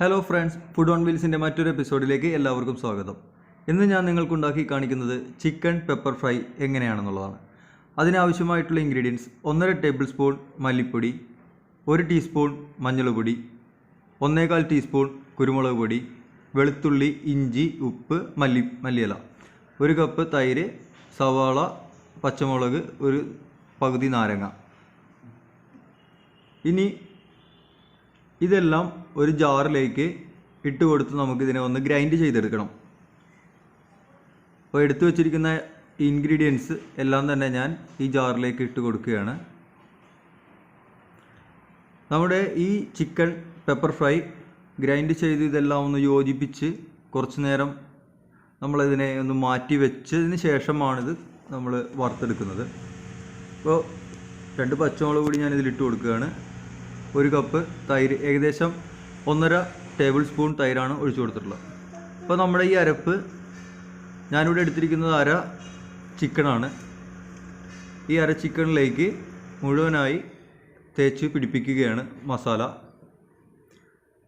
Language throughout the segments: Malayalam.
ഹലോ ഫ്രണ്ട്സ്, ഫുഡ് ഓൺ വീൽസിൻ്റെ മറ്റൊരു എപ്പിസോഡിലേക്ക് എല്ലാവർക്കും സ്വാഗതം. ഇന്ന് ഞാൻ നിങ്ങൾക്കുണ്ടാക്കി കാണിക്കുന്നത് ചിക്കൻ പെപ്പർ ഫ്രൈ എങ്ങനെയാണെന്നുള്ളതാണ്. അതിനാവശ്യമായിട്ടുള്ള ഇൻഗ്രീഡിയൻസ് 1.5 ടേബിൾ സ്പൂൺ മല്ലിപ്പൊടി, 1 ടീസ്പൂൺ മഞ്ഞൾപ്പൊടി, 1/4 ടീസ്പൂൺ കുരുമുളക് പൊടി, വെളുത്തുള്ളി, ഇഞ്ചി, ഉപ്പ്, മല്ലിയില, 1 കപ്പ് തൈര്, സവാള, പച്ചമുളക്, ഒരു പകുതി നാരങ്ങ. ഇനി ഇതെല്ലാം ഒരു ജാറിലേക്ക് ഇട്ട് കൊടുത്ത് നമുക്കിതിനെ ഒന്ന് ഗ്രൈൻഡ് ചെയ്തെടുക്കണം. അപ്പോൾ എടുത്തു വച്ചിരിക്കുന്ന ഇൻഗ്രീഡിയൻസ് എല്ലാം തന്നെ ഞാൻ ഈ ജാറിലേക്ക് ഇട്ട് കൊടുക്കുകയാണ്. നമ്മുടെ ഈ ചിക്കൻ പെപ്പർ ഫ്രൈ ഗ്രൈൻഡ് ചെയ്ത് ഇതെല്ലാം ഒന്ന് യോജിപ്പിച്ച് കുറച്ച് നേരം നമ്മളിതിനെ ഒന്ന് മാറ്റി വെച്ചതിന് ശേഷമാണിത് നമ്മൾ വറുത്തെടുക്കുന്നത്. അപ്പോൾ 2 പച്ചമുളക് കൂടി ഞാനിതിലിട്ട് കൊടുക്കുകയാണ്. 1 കപ്പ് തൈര്, ഏകദേശം 1.5 ടേബിൾ സ്പൂൺ തൈരാണ് ഒഴിച്ചു കൊടുത്തിട്ടുള്ളത്. അപ്പോൾ നമ്മുടെ ഈ അരപ്പ് ഞാനിവിടെ എടുത്തിരിക്കുന്നത് അര ചിക്കനാണ്. ഈ അര ചിക്കനിലേക്ക് മുഴുവനായി തേച്ച് പിടിപ്പിക്കുകയാണ് മസാല.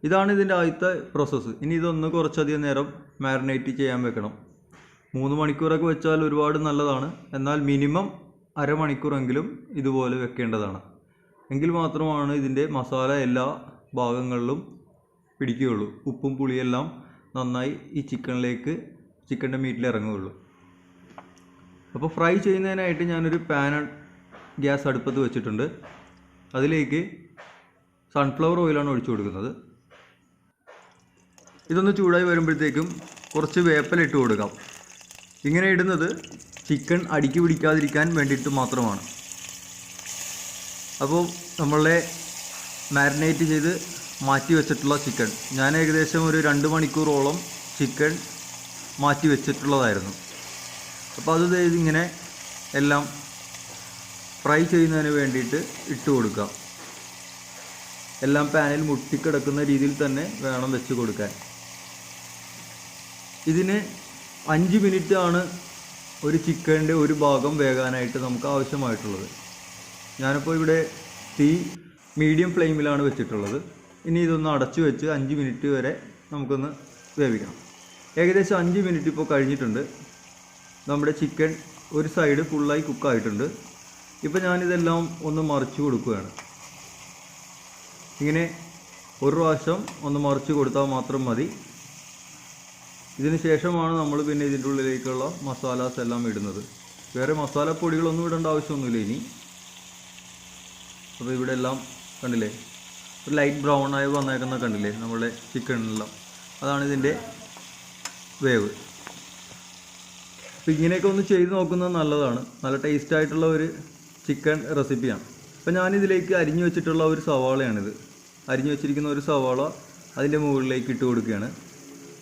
ഇതാണ് ഇതിൻ്റെ ആദ്യത്തെ പ്രോസസ്സ്. ഇനി ഇതൊന്ന് കുറച്ചധികം നേരം മാരിനേറ്റ് ചെയ്യാൻ വെക്കണം. 3 മണിക്കൂറൊക്കെ വെച്ചാൽ ഒരുപാട് നല്ലതാണ്. എന്നാൽ മിനിമം അരമണിക്കൂറെങ്കിലും ഇതുപോലെ വെക്കേണ്ടതാണ്. എങ്കിൽ മാത്രമാണ് ഇതിൻ്റെ മസാല എല്ലാ ഭാഗങ്ങളിലും പിടിക്കുകയുള്ളൂ. ഉപ്പും പുളിയെല്ലാം നന്നായി ഈ ചിക്കൻ്റെ മീറ്റിൽ ഇറങ്ങുകയുള്ളൂ. അപ്പോൾ ഫ്രൈ ചെയ്യുന്നതിനായിട്ട് ഞാനൊരു പാൻ ഗ്യാസ് അടുപ്പത്ത് വെച്ചിട്ടുണ്ട്. അതിലേക്ക് സൺഫ്ലവർ ഓയിലാണ് ഒഴിച്ചു കൊടുക്കുന്നത്. ഇതൊന്ന് ചൂടായി വരുമ്പോഴത്തേക്കും കുറച്ച് വേപ്പില ഇട്ട് കൊടുക്കാം. ഇങ്ങനെ ഇടുന്നത് ചിക്കൻ അടിക്ക് പിടിക്കാതിരിക്കാൻ വേണ്ടിയിട്ട് മാത്രമാണ്. അപ്പോൾ നമ്മളെ മാരിനേറ്റ് ചെയ്ത് മാറ്റി വെച്ചിട്ടുള്ള ചിക്കൻ, ഞാൻ ഏകദേശം ഒരു 2 മണിക്കൂറോളം ചിക്കൻ മാറ്റി വെച്ചിട്ടുള്ളതായിരുന്നു. അപ്പോൾ അത് ഇങ്ങനെ എല്ലാം ഫ്രൈ ചെയ്യുന്നതിന് വേണ്ടിയിട്ട് ഇട്ട് കൊടുക്കാം. എല്ലാം പാനിൽ മുട്ടിക്കിടക്കുന്ന രീതിയിൽ തന്നെ വേണം വെച്ച് കൊടുക്കാൻ. ഇതിന് 5 മിനിറ്റ് ആണ് ഒരു ചിക്കൻ്റെ ഒരു ഭാഗം വേകാനായിട്ട് നമുക്ക് ആവശ്യമായിട്ടുള്ളത്. ഞാനിപ്പോൾ ഇവിടെ തീ മീഡിയം ഫ്ലെയിമിലാണ് വെച്ചിട്ടുള്ളത്. ഇനി ഇതൊന്ന് അടച്ചു വെച്ച് 5 മിനിറ്റ് വരെ നമുക്കൊന്ന് വേവിക്കണം. ഏകദേശം 5 മിനിറ്റ് ഇപ്പോൾ കഴിഞ്ഞിട്ടുണ്ട്. നമ്മുടെ ചിക്കൻ ഒരു സൈഡ് ഫുള്ളായി കുക്കായിട്ടുണ്ട്. ഇപ്പോൾ ഞാനിതെല്ലാം ഒന്ന് മറിച്ച് കൊടുക്കുകയാണ്. ഇങ്ങനെ ഒരു പ്രാവശ്യം ഒന്ന് മറിച്ച് കൊടുത്താൽ മാത്രം മതി. ഇതിന് ശേഷമാണ് നമ്മൾ പിന്നെ ഇതിൻ്റെ ഉള്ളിലേക്കുള്ള മസാലാസ് എല്ലാം ഇടുന്നത്. വേറെ മസാലപ്പൊടികളൊന്നും ഇടേണ്ട ആവശ്യമൊന്നുമില്ല ഇനി. അപ്പോൾ ഇവിടെ എല്ലാം കണ്ടില്ലേ, ഒരു ലൈറ്റ് ബ്രൗൺ ആയി വന്നേക്കുന്ന കണ്ടില്ലേ നമ്മുടെ ചിക്കനെല്ലാം. അതാണ് ഇതിൻ്റെ വേവ്. അപ്പോൾ ഇങ്ങനെയൊക്കെ ഒന്ന് ചെയ്ത് നോക്കുന്നത് നല്ലതാണ്. നല്ല ടേസ്റ്റ് ആയിട്ടുള്ള ഒരു ചിക്കൻ റെസിപ്പിയാണ്. അപ്പോൾ ഞാനിതിലേക്ക് അരിഞ്ഞു വെച്ചിട്ടുള്ള ഒരു സവാളയാണിത്. അരിഞ്ഞു വെച്ചിരിക്കുന്ന ഒരു സവാള അതിൻ്റെ മുകളിലേക്ക് ഇട്ട് കൊടുക്കുകയാണ്.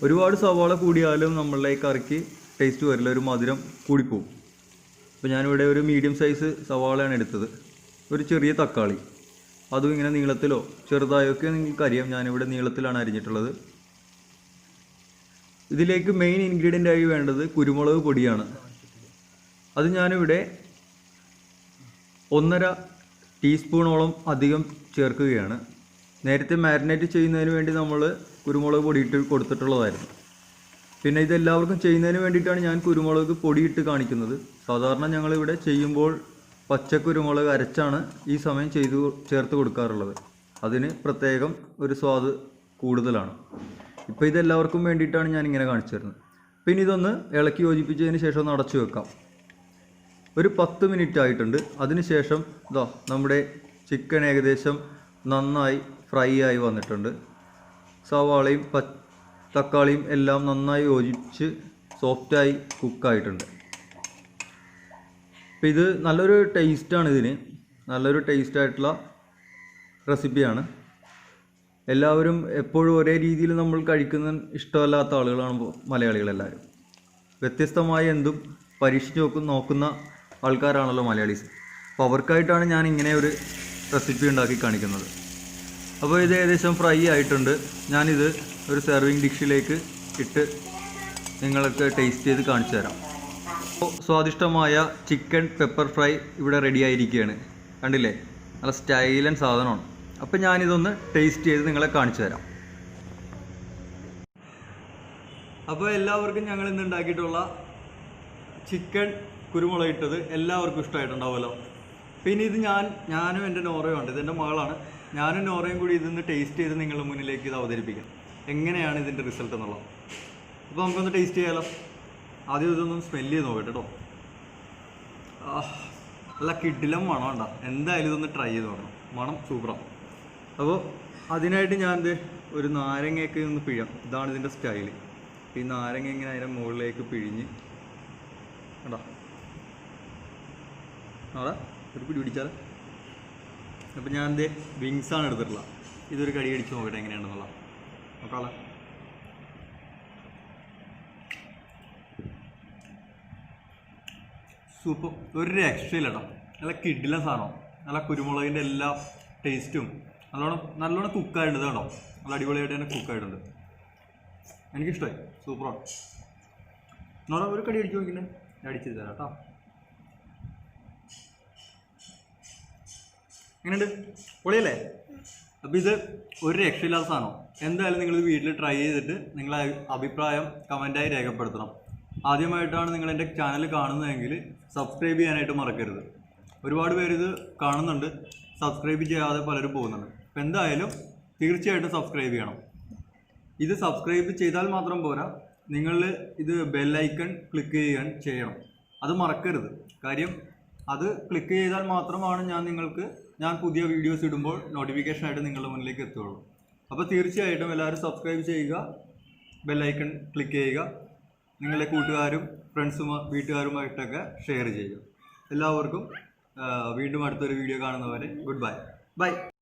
ഒരുപാട് സവാള കൂടിയാലും നമ്മളുടെ കറിക്ക് ടേസ്റ്റ് വരില്ല, ഒരു മധുരം കൂടിപ്പോവും. അപ്പോൾ ഞാനിവിടെ ഒരു മീഡിയം സൈസ് സവാളയാണ് എടുത്തത്. ഒരു ചെറിയ തക്കാളി, അതും ഇങ്ങനെ നീളത്തിലോ ചെറുതായൊക്കെ നിങ്ങൾക്കറിയാം, ഞാനിവിടെ നീളത്തിലാണ് അരിഞ്ഞിട്ടുള്ളത്. ഇതിലേക്ക് മെയിൻ ഇൻഗ്രീഡിയൻ്റായി വേണ്ടത് കുരുമുളക് പൊടിയാണ്. അത് ഞാനിവിടെ 1.5 ടീസ്പൂണോളം അധികം ചേർക്കുകയാണ്. നേരത്തെ മാരിനേറ്റ് ചെയ്യുന്നതിന് വേണ്ടി നമ്മൾ കുരുമുളക് പൊടിയിട്ട് കൊടുത്തിട്ടുള്ളതായിരുന്നു. പിന്നെ ഇതെല്ലാവർക്കും ചെയ്യുന്നതിന് വേണ്ടിയിട്ടാണ് ഞാൻ കുരുമുളക് പൊടിയിട്ട് കാണിക്കുന്നത്. സാധാരണ ഞങ്ങളിവിടെ ചെയ്യുമ്പോൾ പച്ചക്കുരുമുളക് അരച്ചാണ് ഈ സമയം ചേർത്ത് കൊടുക്കാറുള്ളത്. അതിന് പ്രത്യേകം ഒരു സ്വാദ് കൂടുതലാണ്. ഇപ്പോൾ ഇതെല്ലാവർക്കും വേണ്ടിയിട്ടാണ് ഞാനിങ്ങനെ കാണിച്ചു തരുന്നത്. പിന്നെ ഇതൊന്ന് ഇളക്കി യോജിപ്പിച്ചതിന് ശേഷം ഒന്ന് അടച്ചു വെക്കാം. ഒരു 10 മിനിറ്റ് ആയിട്ടുണ്ട്. അതിന് ശേഷം നമ്മുടെ ചിക്കൻ ഏകദേശം നന്നായി ഫ്രൈ ആയി വന്നിട്ടുണ്ട്. സവാളയും തക്കാളിയും എല്ലാം നന്നായി യോജിച്ച് സോഫ്റ്റായി കുക്കായിട്ടുണ്ട്. അപ്പോൾ ഇത് നല്ലൊരു ടേസ്റ്റാണ്. ഇതിന് നല്ലൊരു ടേസ്റ്റായിട്ടുള്ള റെസിപ്പിയാണ്. എല്ലാവരും എപ്പോഴും ഒരേ രീതിയിൽ നമ്മൾ കഴിക്കുന്ന ഇഷ്ടമല്ലാത്ത ആളുകളാണ് മലയാളികളെല്ലാവരും. വ്യത്യസ്തമായ എന്തും പരീക്ഷിച്ച് നോക്കുന്ന ആൾക്കാരാണല്ലോ മലയാളീസ്. അപ്പോൾ അവർക്കായിട്ടാണ് ഞാൻ ഇങ്ങനെ ഒരു റെസിപ്പി ഉണ്ടാക്കി കാണിക്കുന്നത്. അപ്പോൾ ഇത് ഏകദേശം ഫ്രൈ ആയിട്ടുണ്ട്. ഞാനിത് ഒരു സെർവിങ് ഡിഷിലേക്ക് ഇട്ട് നിങ്ങൾക്ക് ടേസ്റ്റ് ചെയ്ത് കാണിച്ചു തരാം. സ്വാദിഷ്ടമായ ചിക്കൻ പെപ്പർ ഫ്രൈ ഇവിടെ റെഡി ആയിരിക്കുകയാണ്. കണ്ടില്ലേ, നല്ല സ്റ്റൈലൻ സാധനമാണ്. അപ്പോൾ ഞാനിതൊന്ന് ടേസ്റ്റ് ചെയ്ത് നിങ്ങളെ കാണിച്ചു തരാം. അപ്പോൾ എല്ലാവർക്കും ഞങ്ങൾ ഇന്ന് ഉണ്ടാക്കിയിട്ടുള്ള ചിക്കൻ കുരുമുളക് ഇട്ടത് എല്ലാവർക്കും ഇഷ്ടമായിട്ടുണ്ടാവുമല്ലോ. പിന്നെ ഇത് ഞാനും എൻ്റെ നോറയും ഉണ്ട്, ഇതെൻ്റെ മകളാണ്. ഞാനും നോറയും കൂടി ഇതൊന്ന് ടേസ്റ്റ് ചെയ്ത് നിങ്ങളുടെ മുന്നിലേക്ക് ഇത് അവതരിപ്പിക്കാം, എങ്ങനെയാണ് ഇതിൻ്റെ റിസൾട്ട് എന്നുള്ളത്. അപ്പോൾ നമുക്കൊന്ന് ടേസ്റ്റ് ചെയ്യാമല്ലോ. ആദ്യം ഇതൊന്നും സ്മെല്ല് ചെയ്ത് നോക്കട്ടെ കേട്ടോ. നല്ല കിടിലം മണം ഉണ്ടോ, എന്തായാലും ഇതൊന്ന് ട്രൈ ചെയ്ത് നോക്കണം, മണം സൂപ്പറാണ്. അപ്പോൾ അതിനായിട്ട് ഞാൻ ഒരു നാരങ്ങയൊക്കെ ഒന്ന് പിഴിയാം. ഇതാണ് ഇതിൻ്റെ സ്റ്റൈല്. ഈ നാരങ്ങ ഇങ്ങനെ അതിൻ്റെ മുകളിലേക്ക് പിഴിഞ്ഞ് കേട്ടോ. അവിടെ ഒരു പിടി പിടിച്ചാൽ. അപ്പോൾ ഞാൻ വിങ്സാണ് എടുത്തിട്ടുള്ളത്. ഇതൊരു കടി അടിച്ച് നോക്കട്ടെ എങ്ങനെയാണെന്നുള്ള നോക്കാളെ. സൂപ്പർ, ഒരു രക്ഷയില്ല കേട്ടോ. നല്ല കിടിലൻ സാധനം, നല്ല കുരുമുളകിൻ്റെ എല്ലാ ടേസ്റ്റും നല്ലോണം കുക്കായിട്ടുണ്ട് കേട്ടോ. നല്ല അടിപൊളിയായിട്ട് തന്നെ കുക്കായിട്ടുണ്ട്. എനിക്കിഷ്ടമായി, സൂപ്പറാണ്. നോടാ ഒരു കടി അടിച്ച് നോക്കിയിട്ട് അടിച്ച് തരാം കേട്ടോ. എങ്ങനെയുണ്ട്, പൊളിയല്ലേ? അപ്പോൾ ഇത് ഒരു രക്ഷയില്ലാത്ത സാധനം. എന്തായാലും നിങ്ങൾ വീട്ടിൽ ട്രൈ ചെയ്തിട്ട് നിങ്ങളെ അഭിപ്രായം കമൻറ്റായി രേഖപ്പെടുത്തണം. ആദ്യമായിട്ടാണ് നിങ്ങൾ എൻ്റെ ചാനൽ കാണുന്നതെങ്കിൽ സബ്സ്ക്രൈബ് ചെയ്യാനായിട്ട് മറക്കരുത്. ഒരുപാട് പേര് ഇത് കാണുന്നുണ്ട്, സബ്സ്ക്രൈബ് ചെയ്യാതെ പലരും പോകുന്നുണ്ട്. അപ്പോൾ എന്തായാലും തീർച്ചയായിട്ടും സബ്സ്ക്രൈബ് ചെയ്യണം. ഇത് സബ്സ്ക്രൈബ് ചെയ്താൽ മാത്രം പോരാ, നിങ്ങൾ ഇത് ബെല്ലൈക്കൺ ക്ലിക്ക് ചെയ്യണം. അത് മറക്കരുത്. കാര്യം അത് ക്ലിക്ക് ചെയ്താൽ മാത്രമാണ് ഞാൻ പുതിയ വീഡിയോസ് ഇടുമ്പോൾ നോട്ടിഫിക്കേഷനായിട്ട് നിങ്ങളുടെ മുന്നിലേക്ക് എത്തുകയുള്ളൂ. അപ്പോൾ തീർച്ചയായിട്ടും എല്ലാവരും സബ്സ്ക്രൈബ് ചെയ്യുക, ബെല്ലൈക്കൺ ക്ലിക്ക് ചെയ്യുക, നിങ്ങളുടെ കൂട്ടുകാരും ഫ്രണ്ട്സും വീട്ടുകാരുമായിട്ടൊക്കെ ഷെയർ ചെയ്യുക. എല്ലാവർക്കും വീണ്ടും അടുത്തൊരു വീഡിയോ കാണുന്നവരെ ഗുഡ് ബൈ.